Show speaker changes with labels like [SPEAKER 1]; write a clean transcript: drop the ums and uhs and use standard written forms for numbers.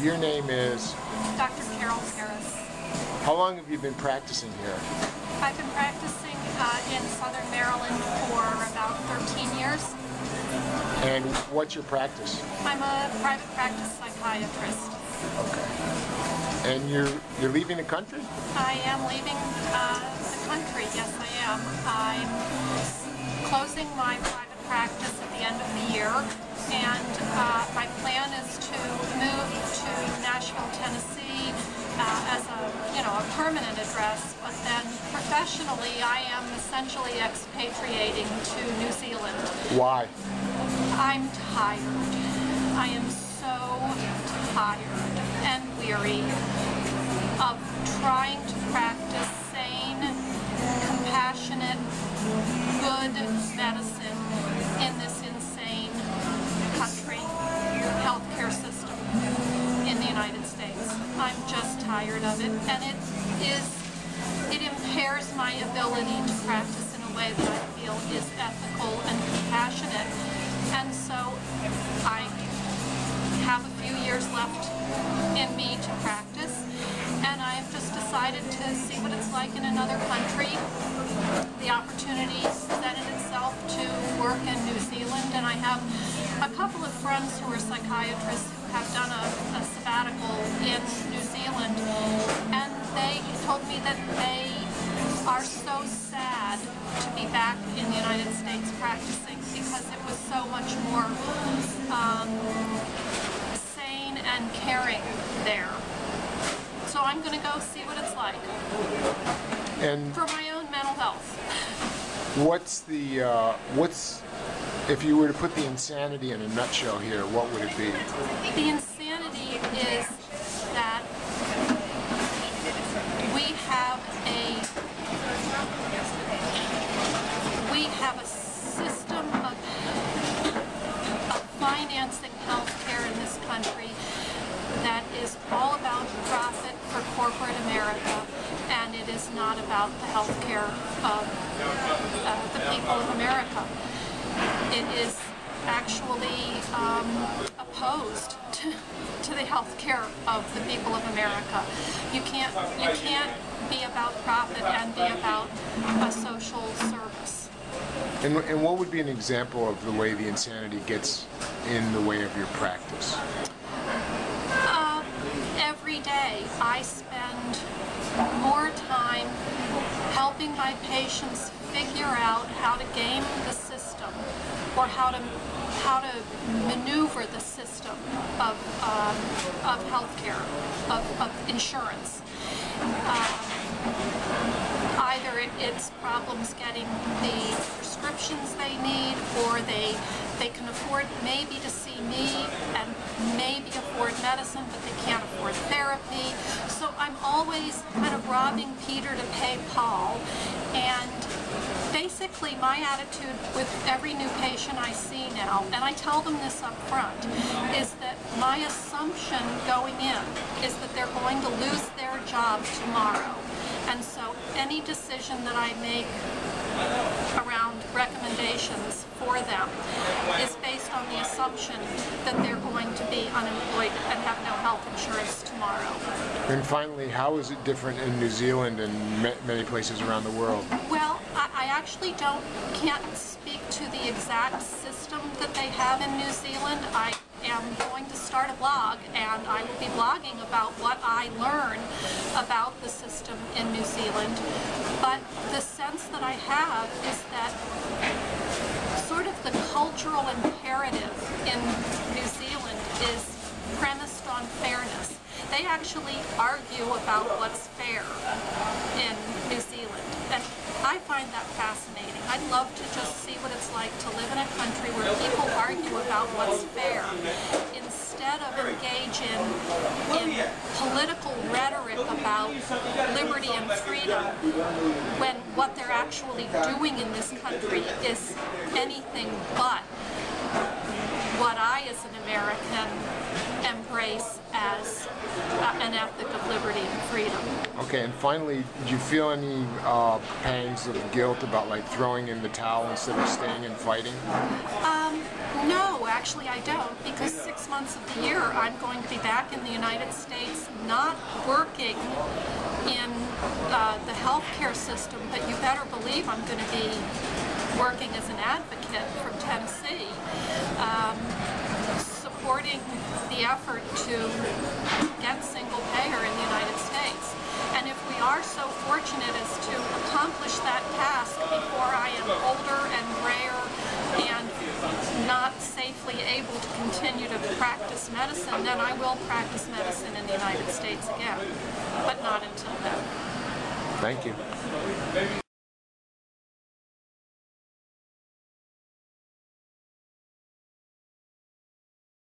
[SPEAKER 1] your name is?
[SPEAKER 2] Dr. Carol Harris.
[SPEAKER 1] How long have you been practicing here?
[SPEAKER 2] I've been practicing in Southern Maryland for about 13 years.
[SPEAKER 1] And what's your practice?
[SPEAKER 2] I'm a private practice psychiatrist.
[SPEAKER 1] Okay. And you're leaving the country?
[SPEAKER 2] I am leaving the country, yes I am. I'm closing my private practice at the end of the year, and my plan is to move to Nashville, Tennessee as a permanent address, but then professionally I am essentially expatriating to New Zealand.
[SPEAKER 1] Why?
[SPEAKER 2] I'm tired. I am so tired and weary of trying to practice sane, compassionate, good medicine in this insane country, healthcare system in the United States. I'm just tired of it, and it impairs my ability to practice in a way that I feel is ethical and compassionate. And so I have a few years left in me to practice, and I've just decided to see what it's like in another country. The opportunity presented itself to work in New Zealand, and I have a couple of friends who are psychiatrists who have done a sabbatical in New Zealand, and they told me that they are so sad to be back in the United States practicing because it was so much more sane and caring there. So I'm going to go see what it's like.
[SPEAKER 1] And
[SPEAKER 2] for my own mental health.
[SPEAKER 1] What's if you were to put the insanity in a nutshell here, what would it be?
[SPEAKER 2] The insanity is that we have a system of financing healthcare in this country that is all about profit for corporate America, and it is not about the healthcare of the people of America. It is actually opposed to the healthcare of the people of America. You can't be about profit and be about a social service.
[SPEAKER 1] And what would be an example of the way the insanity gets in the way of your practice?
[SPEAKER 2] Every day I spend more time helping my patients figure out how to game the system, or how to maneuver the system of healthcare, of insurance. Either it's problems getting the prescriptions they need, or they can afford maybe to see me and maybe afford medicine, but they can't afford therapy. So I'm always kind of robbing Peter to pay Paul. And basically my attitude with every new patient I see now, and I tell them this up front, is that my assumption going in is that they're going to lose their job tomorrow. And so any decision that I make around recommendations for them is based on the assumption that they're going to be unemployed and have no health insurance tomorrow.
[SPEAKER 1] And finally, how is it different in New Zealand and many places around the world?
[SPEAKER 2] Well, I actually can't speak to the exact system that they have in New Zealand. I am going to start a blog, and I will be blogging about what I learn about the system in New Zealand. But the sense that I have is that sort of the cultural imperative in New Zealand is premised on fairness. They actually argue about what's fair in New Zealand, and I find that fascinating. I'd love to just see what it's like to live in a country where people argue about what's fair instead of engage in political rhetoric about liberty and freedom, when what they're actually doing in this country is anything but what I, as an American, embrace as an ethic of liberty and freedom.
[SPEAKER 1] Okay, and finally, did you feel any pangs of guilt about like throwing in the towel instead of staying and fighting?
[SPEAKER 2] No, actually I don't, because 6 months of the year I'm going to be back in the United States, not working in the healthcare system, but you better believe I'm going to be working as an advocate from Tennessee, supporting the effort to get single payer in the United States. And if we are so fortunate as to accomplish that task before I am older and grayer and not safely able to continue to practice medicine, then I will practice medicine in the United States again, but not until then.
[SPEAKER 1] Thank you.